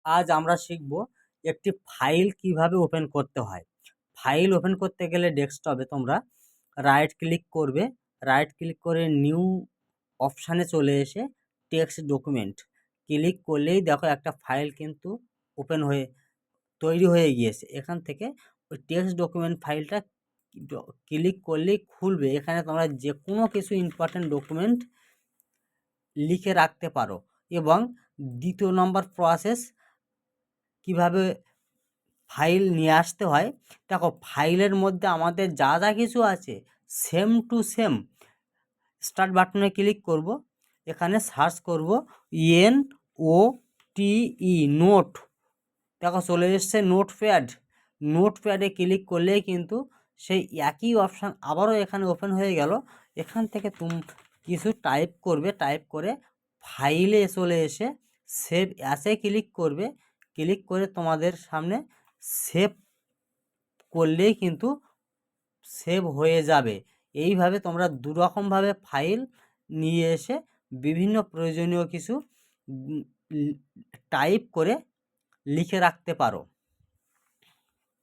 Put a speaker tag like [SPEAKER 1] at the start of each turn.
[SPEAKER 1] আজ আমরা শিখব একটি ফাইল কিভাবে ওপেন করতে হয়। ফাইল ওপেন করতে গেলে ডেস্কটপে তোমরা রাইট ক্লিক করবে, রাইট ক্লিক করে নিউ অপশানে চলে এসে টেক্সট ডকুমেন্ট ক্লিক করলেই দেখো একটা ফাইল কিন্তু ওপেন হয়ে তৈরি হয়ে গিয়েছে। এখান থেকে ওই টেক্সট ডকুমেন্ট ফাইলটা ক্লিক করলেই খুলবে। এখানে তোমরা যে কোনো কিছু ইম্পর্টেন্ট ডকুমেন্ট লিখে রাখতে পারো। এবং দ্বিতীয় নম্বর প্রসেস কিভাবে ফাইল নিয়ে আসতে হয়, দেখো ফাইলের মধ্যে আমাদের যা যা কিছু আছে সেম টু সেম স্টার্ট বাটনে ক্লিক করব, এখানে সার্চ করব NOTE নোট, দেখো চলে এসছে নোটপ্যাড। নোটপ্যাডে ক্লিক করলেই কিন্তু সেই একই অপশান আবারও এখানে ওপেন হয়ে গেল। এখান থেকে তুমি কিছু টাইপ করবে, টাইপ করে ফাইলে চলে এসে সেভ অ্যাসে ক্লিক করবে। ক্লিক করে তোমাদের সামনে সেভ করলেই কিন্তু সেভ হয়ে যাবে। এইভাবে তোমরা দুরকমভাবে ফাইল নিয়ে এসে বিভিন্ন প্রয়োজনীয় কিছু টাইপ করে লিখে রাখতে পারো।